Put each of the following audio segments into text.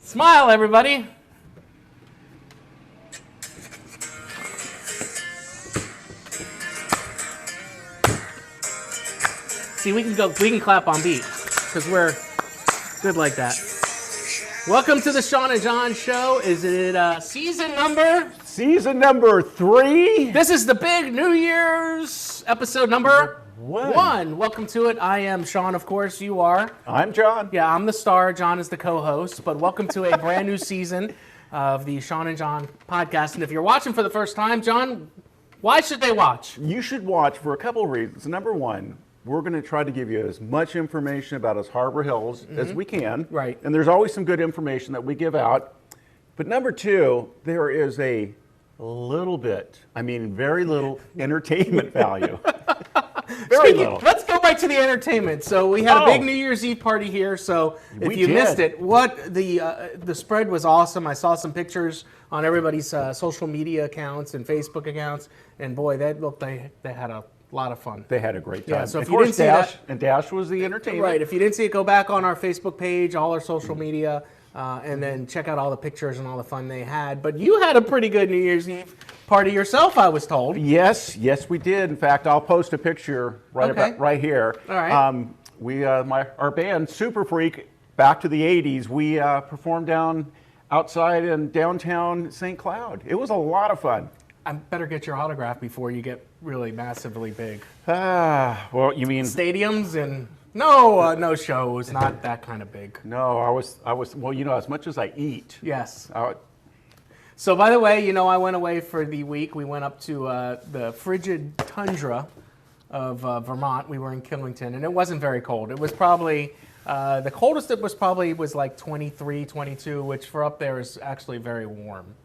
Smile, everybody. See, we can clap on beat because we're good like that. Welcome to the Sean and John Show. Is it season number? Season number 3. This is the big New Year's episode number 1. Welcome to it. I am Sean, of course. You are. I'm John. Yeah, I'm the star. John is the co-host. But welcome to a brand new season of the Sean and John podcast. And if you're watching for the first time, John, why should they watch? You should watch for a couple of reasons. Number one, we're going to try to give you as much information about us Harbor Hills as we can. Right. And there's always some good information that we give out. But number two, there is a little bit, very little entertainment value. Very little. Let's go back to the entertainment. So we had a big New Year's Eve party here. So if you missed it, the spread was awesome. I saw some pictures on everybody's social media accounts and Facebook accounts, and boy, they had a lot of fun. They had a great time. Yeah, so if of you course, didn't see that, and Dash was the entertainment. Right. If you didn't see it, go back on our Facebook page, all our social media, and then check out all the pictures and all the fun they had. But you had a pretty good New Year's Eve party yourself, I was told. Yes, we did. In fact, I'll post a picture right here. All right. Our band Super Freak, back to the '80s. We performed outside in downtown St. Cloud. It was a lot of fun. I better get your autograph before you get really massively big. Well, you mean stadiums and no shows, not that kind of big. No, I was. Well, as much as I eat. Yes. So, by the way, I went away for the week. We went up to the frigid tundra of Vermont. We were in Killington, and it wasn't very cold. It was probably the coldest it was like 23, 22, which for up there is actually very warm.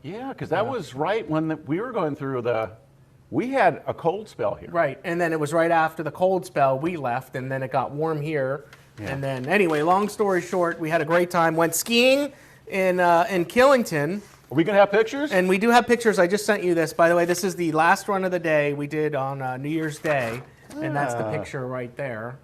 Yeah, because that was right when we were going through we had a cold spell here. Right, and then it was right after the cold spell we left, and then it got warm here. Yeah. And then, anyway, long story short, we had a great time. Went skiing in Killington. Are we going to have pictures? And we do have pictures. I just sent you this. By the way, this is the last run of the day we did on New Year's Day, and that's the picture right there.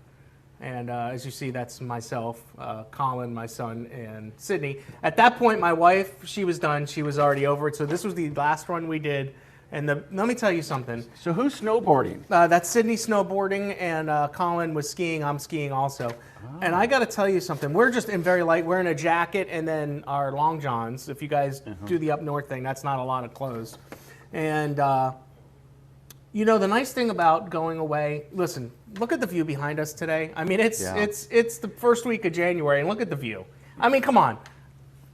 And as you see, that's myself, Colin, my son, and Sydney. At that point, my wife, she was done. She was already over it. So this was the last one we did. And let me tell you something. So who's snowboarding? That's Sydney snowboarding, and Colin was skiing. I'm skiing also. Oh. And I got to tell you something. We're just in very light. We're in a jacket and then our long johns. If you guys do the up north thing, that's not a lot of clothes. And the nice thing about going away, listen, look at the view behind us today. It's the first week of January, and look at the view. Come on.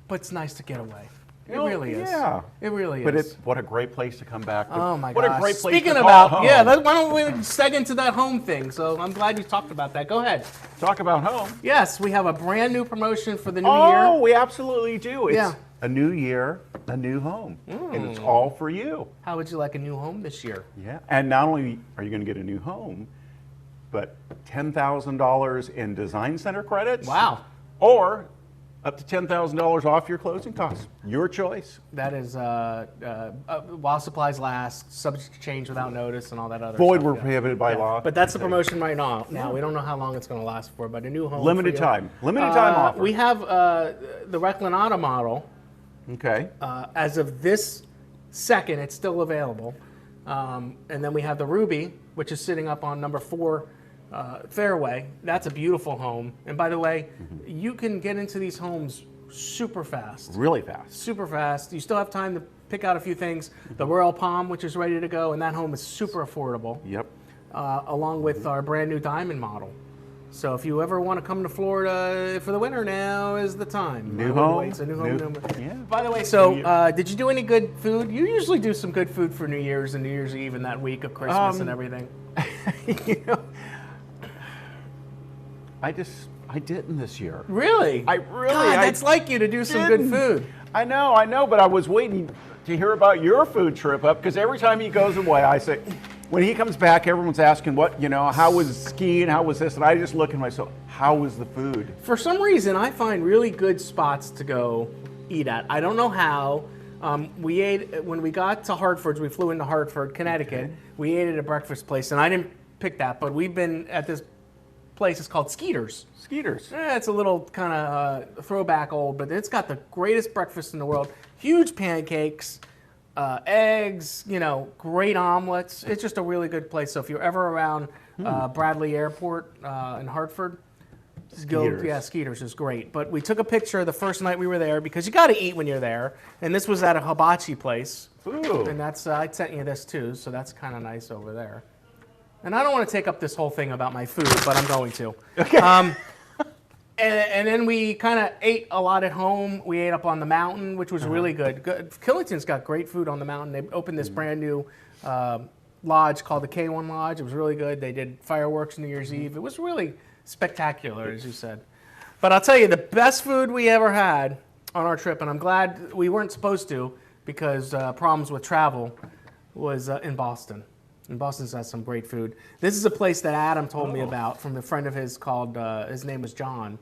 But it's nice to get away. It really is. Yeah. It really is. But what a great place to come back to. Oh, my gosh. What a great place Speaking to about, call home. Yeah, why don't we seg into that home thing? So I'm glad you talked about that. Go ahead. Talk about home. Yes, we have a brand new promotion for the new year. Oh, we absolutely do. It's a new year, a new home. And it's all for you. How would you like a new home this year? Yeah. And not only are you going to get a new home, but $10,000 in design center credits. Wow. Or up to $10,000 off your closing costs. Your choice. That is while supplies last, subject to change without notice, and all that other Void stuff. were prohibited by law. But that's the promotion right now. We don't know how long it's going to last for, but a new home. Limited time offer. We have the Reclinata model. Okay. As of this second, it's still available. And then we have the Ruby, which is sitting up on number 4. Fairway. That's a beautiful home. And by the way, you can get into these homes super fast. Really fast. Super fast. You still have time to pick out a few things. The Royal Palm, which is ready to go, and that home is super affordable. Yep. Along with our brand new Diamond model. So if you ever want to come to Florida for the winter, now is the time. New home. It's a new home. Yeah. By the way, so did you do any good food? You usually do some good food for New Year's and New Year's Eve and that week of Christmas and everything. I didn't this year. Really? That's like you to do some good food. I know, but I was waiting to hear about your food trip up, because every time he goes away, I say, when he comes back, everyone's asking how was skiing, how was this, and I just look at myself, how was the food? For some reason, I find really good spots to go eat at. I don't know how. We ate, when we got to Hartford, we flew into Hartford, Connecticut. We ate at a breakfast place, and I didn't pick that, but we've been at this place is called Skeeter's. Skeeters. It's a little kind of throwback old, but it's got the greatest breakfast in the world. Huge pancakes, eggs, great omelets. It's just a really good place. So if you're ever around Bradley Airport in Hartford, just go. Skeeter's. Yeah, Skeeter's is great. But we took a picture the first night we were there because you got to eat when you're there. And this was at a hibachi place. Ooh. And that's I sent you this too, so that's kind of nice over there. And I don't want to take up this whole thing about my food, but I'm going to. Okay. And then we kind of ate a lot at home. We ate up on the mountain, which was really good. Killington's got great food on the mountain. They opened this brand new lodge called the K1 Lodge. It was really good. They did fireworks New Year's Eve. It was really spectacular, as you said. But I'll tell you, the best food we ever had on our trip, and I'm glad we weren't supposed to because problems with travel, was in Boston. And Boston's got some great food. This is a place that Adam told me about from a friend of his called, his name was John.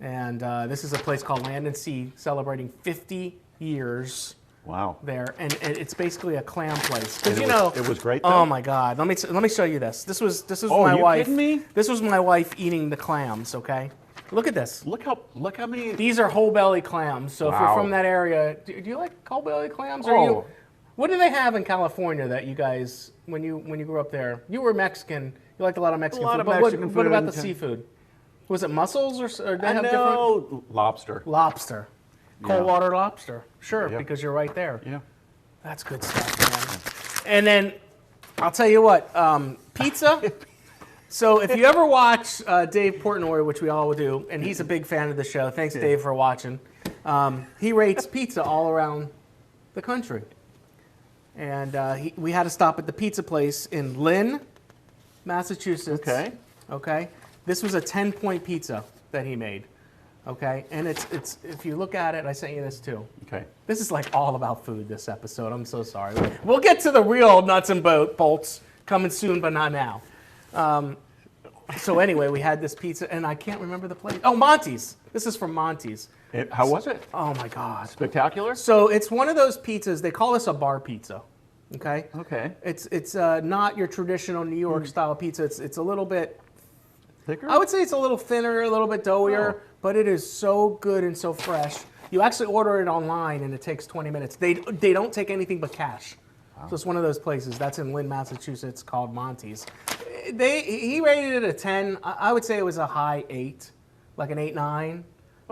And this is a place called Land and Sea, celebrating 50 years Wow. there. And it's basically a clam place. And Because, it was great, Oh though? my God. Let me show you this. This was Oh, my are you wife. kidding me? This was my wife eating the clams, okay? Look at this. Look how many. These are whole belly clams. So if Wow. you're from that area, do you like whole belly clams? Oh. What do they have in California that you guys, when you grew up there, you were Mexican, you liked a lot of Mexican lot food. of But Mexican what food about the and- seafood? Was it mussels or they have different? No, lobster. Lobster. Cold water lobster. Sure, Yeah. because you're right there. Yeah. That's good stuff, man. And then I'll tell you what, pizza. So if you ever watch Dave Portnoy, which we all do, and he's a big fan of the show. Thanks, Dave, for watching. He rates pizza all around the country. And we had to stop at the pizza place in Lynn, Massachusetts. Okay. Okay. This was a 10-point pizza that he made. Okay. And it's if you look at it, I sent you this too. Okay. This is like all about food, this episode. I'm so sorry. We'll get to the real nuts and bolts coming soon, but not now. So anyway, we had this pizza, and I can't remember the place. Oh, Monty's. This is from Monty's. How was it? Oh, my God. Spectacular? So it's one of those pizzas, they call this a bar pizza, okay? Okay. It's not your traditional New York style pizza. It's a little bit, Thicker? I would say it's a little thinner, a little bit doughier, Oh. but it is so good and so fresh. You actually order it online, and it takes 20 minutes. They don't take anything but cash. So it's one of those places. That's in Lynn, Massachusetts, called Monty's. He rated it a 10. I would say it was a high 8, like an 8-9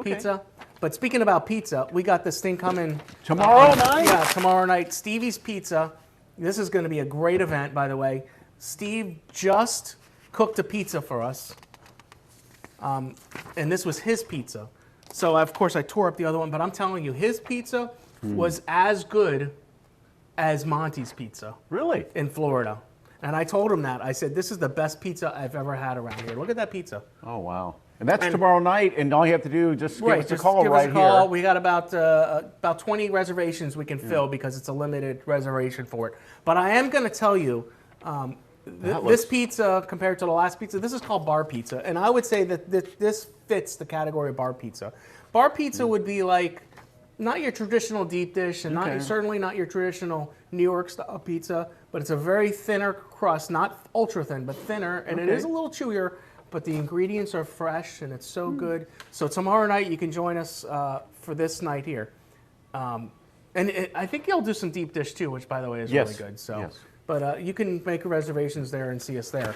pizza. But speaking about pizza, we got this thing coming. Tomorrow night? Yeah, tomorrow night. Stevie's Pizza. This is going to be a great event, by the way. Steve just cooked a pizza for us. And this was his pizza. So, of course, I tore up the other one. But I'm telling you, his pizza was as good as Monty's Pizza Really? in Florida. And I told him that. I said, this is the best pizza I've ever had around here. Look at that pizza. Oh, wow. And that's tomorrow night, and all you have to do is just give us a just call give right us a call. here. We got about 20 reservations we can fill because it's a limited reservation for it. But I am going to tell you, this pizza compared to the last pizza, this is called bar pizza. And I would say that this fits the category of bar pizza. Bar pizza would be like not your traditional deep dish and certainly not your traditional New York style pizza, but it's a very thinner crust, not ultra thin, but thinner, and it is a little chewier, but the ingredients are fresh and it's so good. So tomorrow night you can join us for this night here. I think you'll do some deep dish too, which by the way is really good. So, Yes. But you can make reservations there and see us there.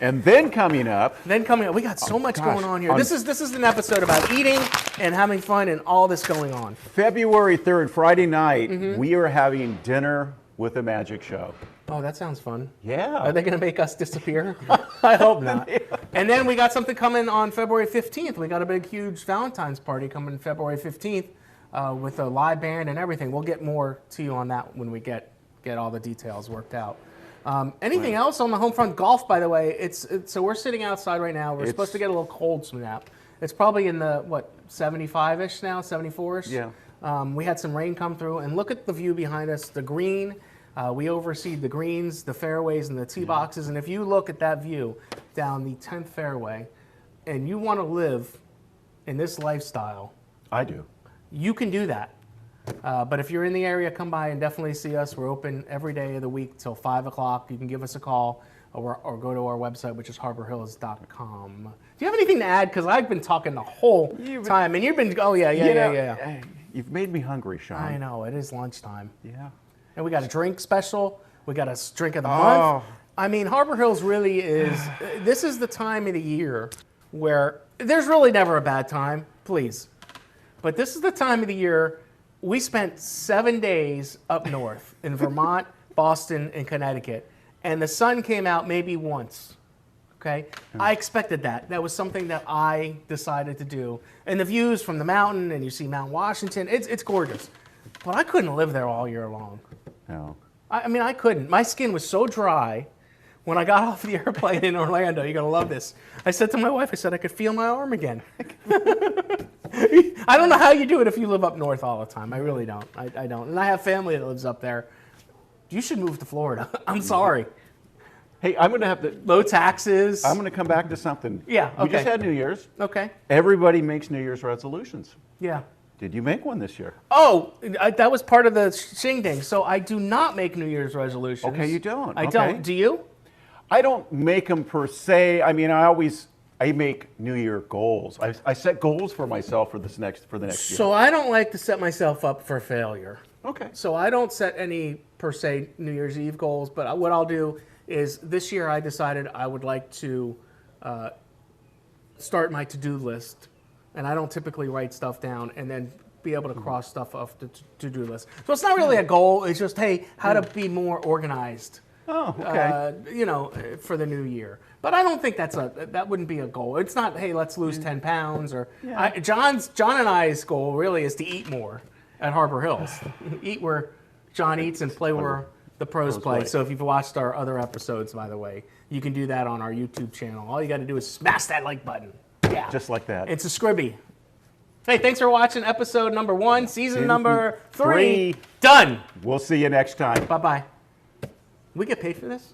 And then coming up, Then coming up, we got so much gosh, going on here. on- This is an episode about eating and having fun and all this going on. February 3rd, Friday night, Mm-hmm. we are having dinner with a magic show. Oh, that sounds fun. Yeah. Are they going to make us disappear? I hope not. And then we got something coming on February 15th. We got a big, huge Valentine's party coming February 15th with a live band and everything. We'll get more to you on that when we get all the details worked out. Anything else on the home front? Golf, by the way, so we're sitting outside right now. We're supposed to get a little cold snap. It's probably in the, 75-ish now, 74-ish? Yeah. We had some rain come through, and look at the view behind us, the green. We oversee the greens, the fairways, and the tee boxes. And if you look at that view down the 10th fairway, and you want to live in this lifestyle, I do. you can do that. But if you're in the area, come by and definitely see us. We're open every day of the week till 5 o'clock. You can give us a call. or go to our website, which is harborhills.com. Do you have anything to add? Because I've been talking the whole time, and you've been, yeah. You've made me hungry, Sean. I know, it is lunchtime. Yeah. And we got a drink special. We got a drink of the month. I mean, Harbor Hills really is, this is the time of the year where there's really never a bad time, please. But this is the time of the year we spent 7 days up north in Vermont, Boston, and Connecticut. And the sun came out maybe once, okay? I expected that. That was something that I decided to do. And the views from the mountain, and you see Mount Washington, it's gorgeous. But I couldn't live there all year long. No. I mean, I couldn't. My skin was so dry when I got off the airplane in Orlando. You're going to love this. I said to my wife, I said I could feel my arm again. I don't know how you do it if you live up north all the time. I really don't. I don't. And I have family that lives up there. You should move to Florida. I'm sorry. Hey, I'm going to have to... Low taxes. I'm going to come back to something. Yeah, okay. We just had New Year's. Okay. Everybody makes New Year's resolutions. Yeah. Did you make one this year? Oh, that was part of the shindig. So I do not make New Year's resolutions. Okay, you don't. I Okay. don't. Do you? I don't make them per se. I mean, I make New Year goals. I set goals for myself for the next year. So I don't like to set myself up for failure. Okay. So I don't set any per se New Year's Eve goals, but what I'll do is this year I decided I would like to start my to-do list, and I don't typically write stuff down and then be able to cross stuff off the to-do list. So it's not really a goal. It's just, hey, how to be more organized. Oh, okay. For the new year. But I don't think that wouldn't be a goal. It's not, hey, let's lose 10 pounds or John and I's goal really is to eat more at Harbor Hills. Eat where John eats and play where the pros play. So if you've watched our other episodes, by the way, you can do that on our YouTube channel. All you got to do is smash that like button. Yeah. Just like that. It's a scribby. Hey, thanks for watching episode number 1, season number 3. Done. We'll see you next time. Bye-bye. We get paid for this?